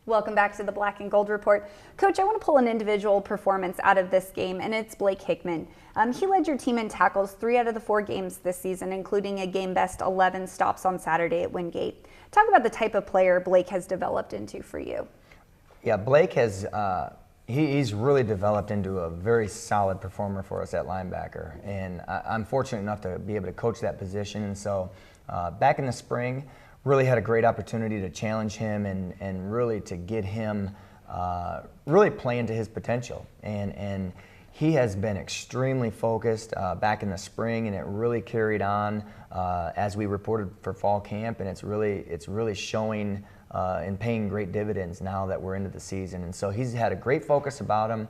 Welcome back to the Black and Gold Report. Coach, I want to pull an individual performance out of this game, and it's Blake Hickman. He led your team in tackles 3 out of the 4 games this season, including a game-best 11 stops on Saturday at Wingate. Talk about the type of player Blake has developed into for you. Yeah, Blake has he's really developed into a very solid performer for us at linebacker, and I'm fortunate enough to be able to coach that position. And so back in the spring, really had a great opportunity to challenge him and really to get him really playing to his potential. And he has been extremely focused back in the spring, and it really carried on as we reported for fall camp, and it's really showing and paying great dividends now that we're into the season. And so he's had a great focus about him.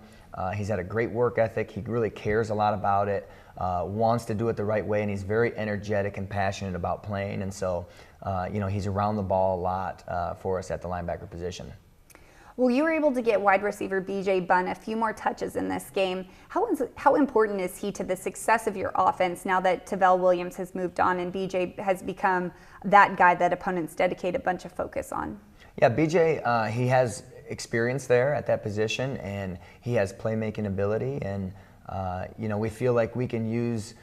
He's had a great work ethic. He really cares a lot about it, wants to do it the right way, and he's very energetic and passionate about playing. And so, he's around the ball a lot for us at the linebacker position. Well, you were able to get wide receiver B.J. Bunn a few more touches in this game. How important is he to the success of your offense now that Tavell Williams has moved on and B.J. has become that guy that opponents dedicate a bunch of focus on? Yeah, B.J., he has experience there at that position, and he has playmaking ability. And, we feel like we can use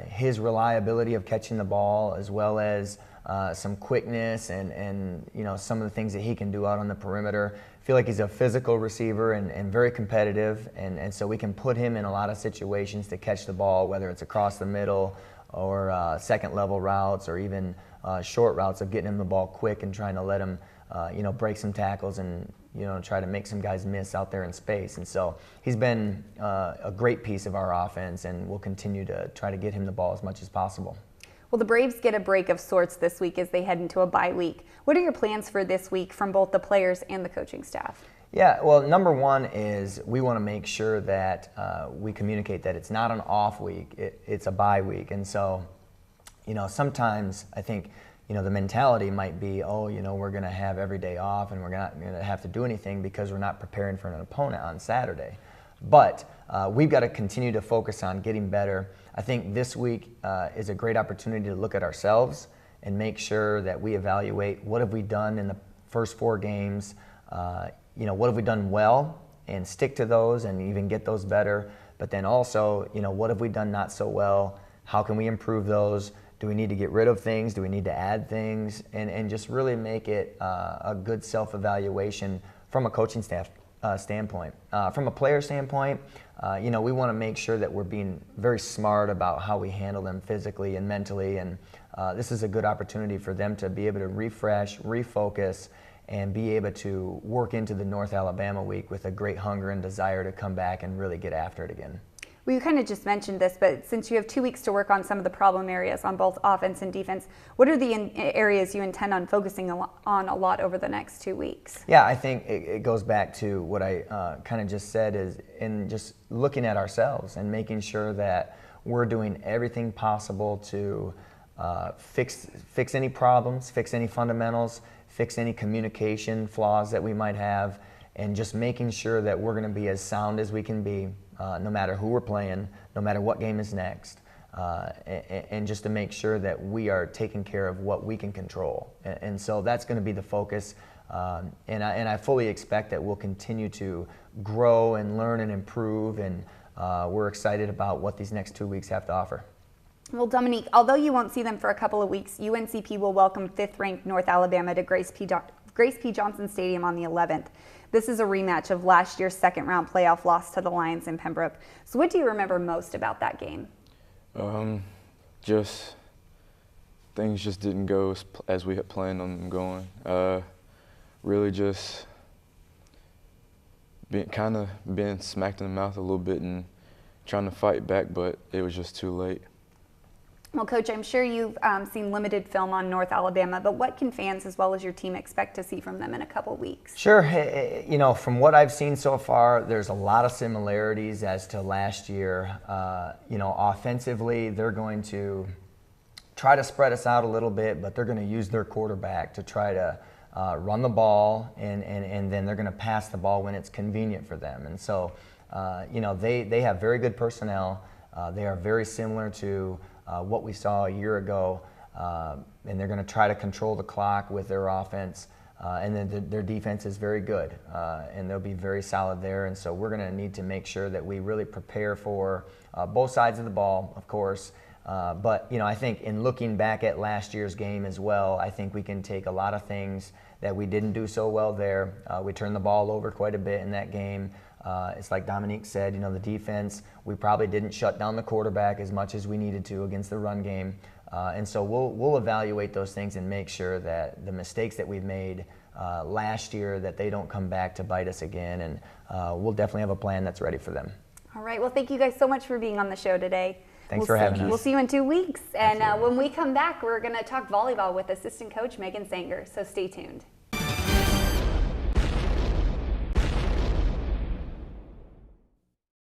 his reliability of catching the ball as well as some quickness and some of the things that he can do out on the perimeter. I feel like he's a physical receiver and very competitive, and so we can put him in a lot of situations to catch the ball, whether it's across the middle or second level routes or even short routes of getting him the ball quick and trying to let him break some tackles and try to make some guys miss out there in space. And so he's been a great piece of our offense, and we'll continue to try to get him the ball as much as possible. Well, the Braves get a break of sorts this week as they head into a bye week. What are your plans for this week from both the players and the coaching staff? Yeah, well, number one is we want to make sure that we communicate that it's not an off week, it's a bye week. And so, sometimes I think, the mentality might be, we're going to have every day off and we're not going to have to do anything because we're not preparing for an opponent on Saturday. But we've got to continue to focus on getting better. I think this week is a great opportunity to look at ourselves and make sure that we evaluate what have we done in the first 4 games, what have we done well and stick to those and even get those better. But then also, what have we done not so well? How can we improve those? Do we need to get rid of things? Do we need to add things? And just really make it a good self-evaluation from a coaching staff standpoint. From a player standpoint, we want to make sure that we're being very smart about how we handle them physically and mentally. And this is a good opportunity for them to be able to refresh, refocus, and be able to work into the North Alabama week with a great hunger and desire to come back and really get after it again. Well, you kind of just mentioned this, but since you have 2 weeks to work on some of the problem areas on both offense and defense, what are the areas you intend on focusing on a lot over the next 2 weeks? Yeah, I think it goes back to what I kind of just said is in just looking at ourselves and making sure that we're doing everything possible to fix any problems, fix any fundamentals, fix any communication flaws that we might have, and just making sure that we're going to be as sound as we can be, no matter who we're playing, no matter what game is next, and just to make sure that we are taking care of what we can control. And so that's going to be the focus, and I fully expect that we'll continue to grow and learn and improve, and we're excited about what these next 2 weeks have to offer. Well, Dominique, although you won't see them for a couple of weeks, UNCP will welcome 5th-ranked North Alabama to Grace P. Johnson Stadium on the 11th. This is a rematch of last year's second-round playoff loss to the Lions in Pembroke. So what do you remember most about that game? Just things just didn't go as we had planned on them going. Really just being smacked in the mouth a little bit and trying to fight back, but it was just too late. Well, Coach, I'm sure you've seen limited film on North Alabama, but what can fans as well as your team expect to see from them in a couple weeks? Sure. From what I've seen so far, there's a lot of similarities as to last year. Offensively, they're going to try to spread us out a little bit, but they're going to use their quarterback to try to run the ball, and then they're going to pass the ball when it's convenient for them. And so, they have very good personnel. They are very similar to what we saw a year ago, and they're going to try to control the clock with their offense. And then their defense is very good, and they'll be very solid there. And so we're going to need to make sure that we really prepare for both sides of the ball, of course. But I think in looking back at last year's game as well, I think we can take a lot of things that we didn't do so well there. We turned the ball over quite a bit in that game. It's like Dominique said, the defense, we probably didn't shut down the quarterback as much as we needed to against the run game. And so we'll evaluate those things and make sure that the mistakes that we've made last year, that they don't come back to bite us again. And we'll definitely have a plan that's ready for them. All right. Well, thank you guys so much for being on the show today. Thanks for having us. We'll see you in 2 weeks. And Absolutely. when we come back, we're going to talk volleyball with assistant coach Megan Sanger. So stay tuned.